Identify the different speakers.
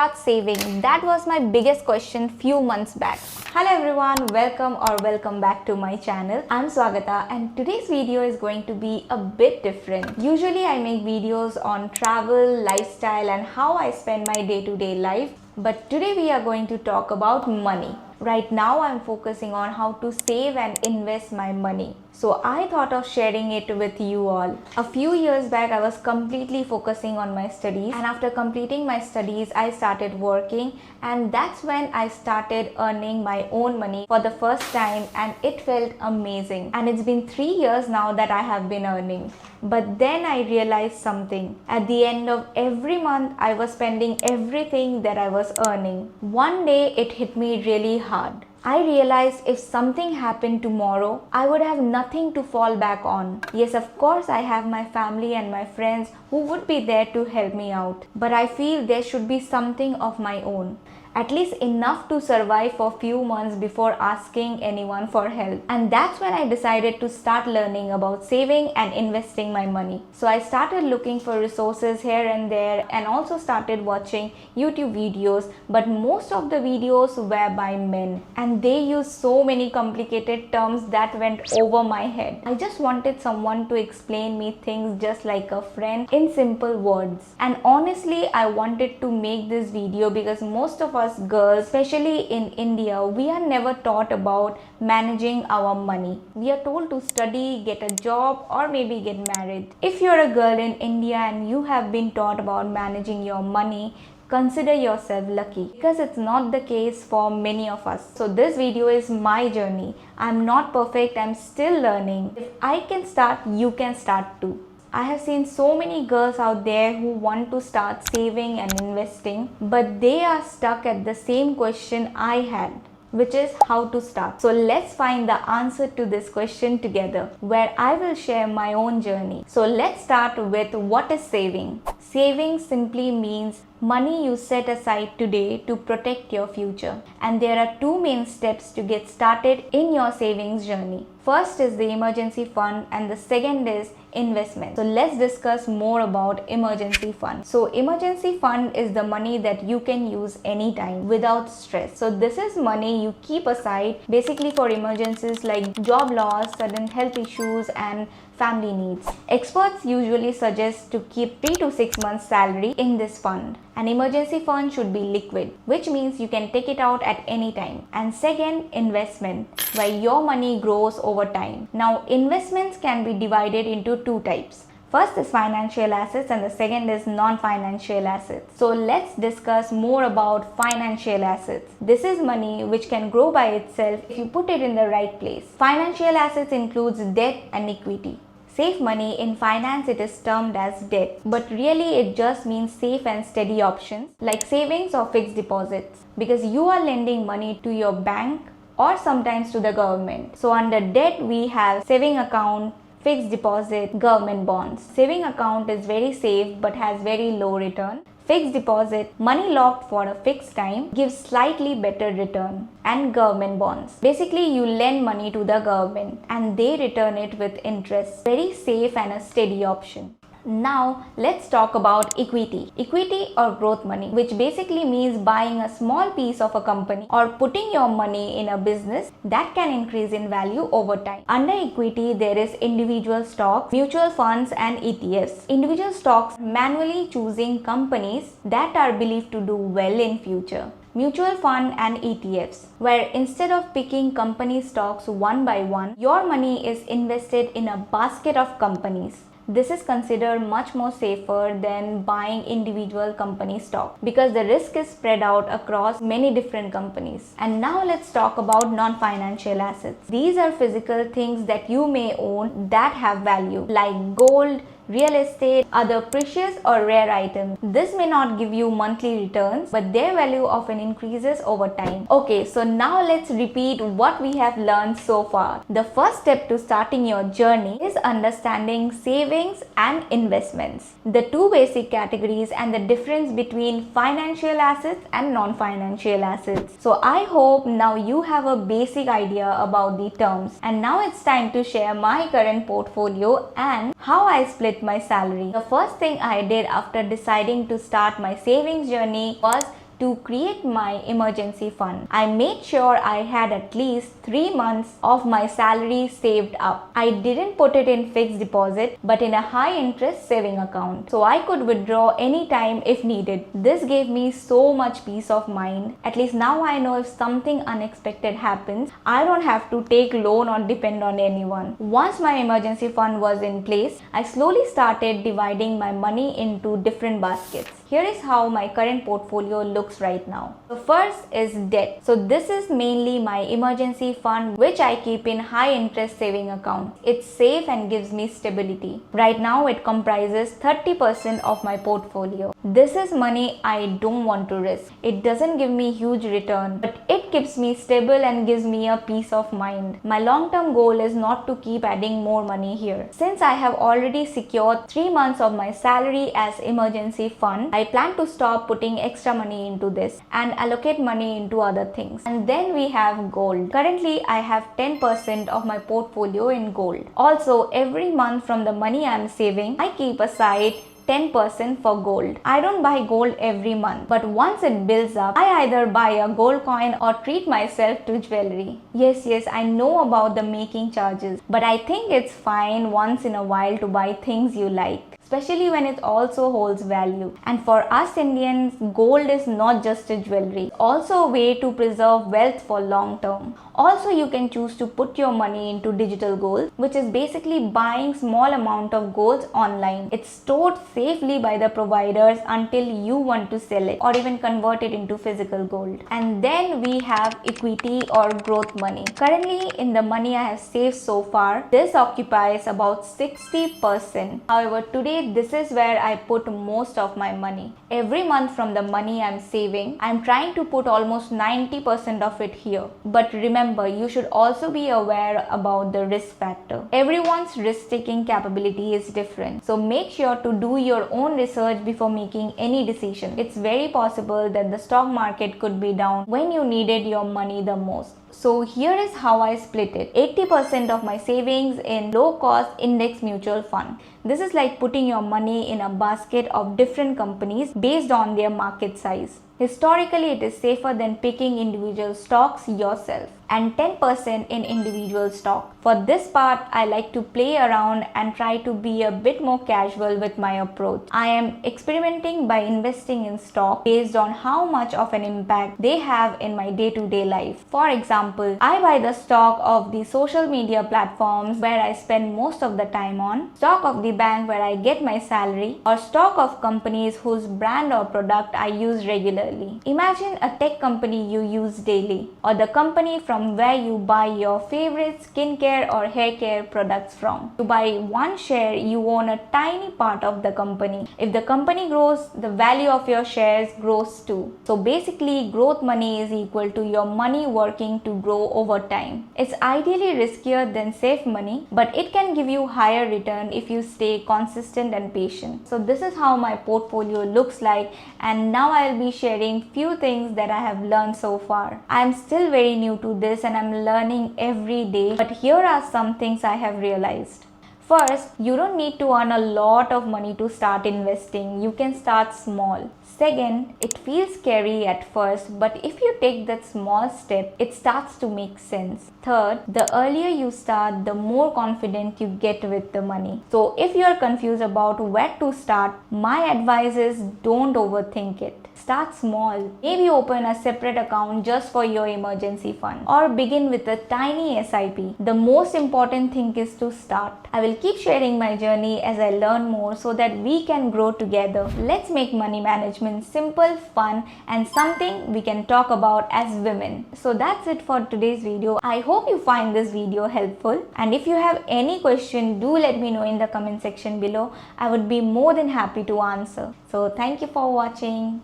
Speaker 1: start saving? That was my biggest question few months back. Hello everyone, welcome back to my channel. I'm Swagata and today's video is going to be a bit different. Usually I make videos on travel, lifestyle and how I spend my day-to-day life. But today we are going to talk about money. Right now I'm focusing on how to save and invest my money. So I thought of sharing it with you all. A few years back I was completely focusing on my studies, and after completing my studies I started working, and that's when I started earning my own money for the first time, and it felt amazing. And it's been 3 years now that I have been earning. But then I realized something. At the end of every month I was spending everything that I was earning. One day it hit me really hard. I realized if something happened tomorrow, I would have nothing to fall back on. Yes, of course, I have my family and my friends who would be there to help me out. But I feel there should be something of my own. At least enough to survive for few months before asking anyone for help. And that's when I decided to start learning about saving and investing my money. So I started looking for resources here and there, and also started watching YouTube videos, but most of the videos were by men and they used so many complicated terms that went over my head. I just wanted someone to explain me things just like a friend in simple words. And honestly, I wanted to make this video because most of us girls, especially in India, we are never taught about managing our money. We are told to study, get a job, or maybe get married. If you're a girl in India and you have been taught about managing your money, consider yourself lucky, because it's not the case for many of us. So this video is my journey. I'm not perfect, I'm still learning. If I can start, you can start too. I have seen so many girls out there who want to start saving and investing, but they are stuck at the same question I had, which is how to start. So let's find the answer to this question together, where I will share my own journey. So let's start with what is saving. Saving simply means money you set aside today to protect your future. And there are two main steps to get started in your savings journey. First is the emergency fund and the second is investment. So let's discuss more about emergency fund. So emergency fund is the money that you can use anytime without stress. So this is money you keep aside basically for emergencies like job loss, sudden health issues and family needs. Experts usually suggest to keep 3 to 6 months salary in this fund. An emergency fund should be liquid, which means you can take it out at any time. And second, investment, where your money grows over time. Now, investments can be divided into two types. First is financial assets and the second is non-financial assets. So let's discuss more about financial assets. This is money which can grow by itself if you put it in the right place. Financial assets includes debt and equity. Safe money in finance, it is termed as debt, but really it just means safe and steady options like savings or fixed deposits, because you are lending money to your bank or sometimes to the government. So under debt we have saving account, fixed deposit, government bonds. Saving account is very safe but has very low return. Fixed deposit, money locked for a fixed time, gives slightly better return. And government bonds. Basically, you lend money to the government and they return it with interest. Very safe and a steady option. Now, let's talk about equity. Equity or growth money, which basically means buying a small piece of a company or putting your money in a business that can increase in value over time. Under equity, there is individual stocks, mutual funds and ETFs. Individual stocks, manually choosing companies that are believed to do well in future. Mutual fund and ETFs, where instead of picking company stocks one by one, your money is invested in a basket of companies. This is considered much more safer than buying individual company stock because the risk is spread out across many different companies. And now let's talk about non-financial assets. These are physical things that you may own that have value, like gold, real estate, other precious or rare items. This may not give you monthly returns, but their value often increases over time. Okay, so now let's repeat what we have learned so far. The first step to starting your journey is understanding savings and investments, the two basic categories and the difference between financial assets and non-financial assets. So I hope now you have a basic idea about the terms. And now it's time to share my current portfolio and how I split my salary. The first thing I did after deciding to start my savings journey was to create my emergency fund. I made sure I had at least 3 months of my salary saved up. I didn't put it in fixed deposit but in a high interest saving account so I could withdraw anytime if needed. This gave me so much peace of mind. At least now I know if something unexpected happens, I don't have to take loan or depend on anyone. Once my emergency fund was in place, I slowly started dividing my money into different baskets. Here is how my current portfolio looks right now. The first is debt. So this is mainly my emergency fund which I keep in high interest saving account. It's safe and gives me stability. Right now it comprises 30% of my portfolio. This is money I don't want to risk. It doesn't give me huge return, but it keeps me stable and gives me a peace of mind. My long-term goal is not to keep adding more money here. Since I have already secured 3 months of my salary as emergency fund, I plan to stop putting extra money into this and allocate money into other things. And then we have gold. Currently, I have 10% of my portfolio in gold. Also, every month from the money I am saving, I keep aside 10% for gold. I don't buy gold every month, but once it builds up, I either buy a gold coin or treat myself to jewelry. Yes, I know about the making charges, but I think it's fine once in a while to buy things you like, especially when it also holds value. And for us Indians, gold is not just a jewelry, it's also a way to preserve wealth for long term. Also, you can choose to put your money into digital gold, which is basically buying small amount of gold online. It's stored safely by the providers until you want to sell it or even convert it into physical gold. And then we have equity or growth money. Currently, in the money I have saved so far, this occupies about 60%. However, today this is where I put most of my money. Every month from the money I'm saving, I'm trying to put almost 90% of it here. But remember, you should also be aware about the risk factor. Everyone's risk-taking capability is different. So make sure to do your own research before making any decision. It's very possible that the stock market could be down when you needed your money the most. So here is how I split it. 80% of my savings in low-cost index mutual fund. This is like putting your money in a basket of different companies based on their market size. Historically, it is safer than picking individual stocks yourself, and 10% in individual stock. For this part, I like to play around and try to be a bit more casual with my approach. I am experimenting by investing in stock based on how much of an impact they have in my day-to-day life. For example, I buy the stock of the social media platforms where I spend most of the time on, stock of the bank where I get my salary, or stock of companies whose brand or product I use regularly. Imagine a tech company you use daily, or the company from where you buy your favorite skincare or hair care products from. To buy one share, you own a tiny part of the company. If the company grows, the value of your shares grows too. So basically, growth money is equal to your money working to grow over time. It's ideally riskier than safe money, but it can give you higher return if you stay consistent and patient. So this is how my portfolio looks like, and now I'll be sharing few things that I have learned so far. I am still very new to this and I'm learning every day, but here are some things I have realized. First, you don't need to earn a lot of money to start investing. You can start small. Second, it feels scary at first, but if you take that small step, it starts to make sense. Third, the earlier you start, the more confident you get with the money. So if you are confused about where to start, my advice is don't overthink it. Start small. Maybe open a separate account just for your emergency fund, or begin with a tiny SIP. The most important thing is to start. I will keep sharing my journey as I learn more so that we can grow together. Let's make money management simple, fun, and something we can talk about as women. So that's it for today's video. I hope you find this video helpful, and if you have any question, do let me know in the comment section below. I would be more than happy to answer. So thank you for watching.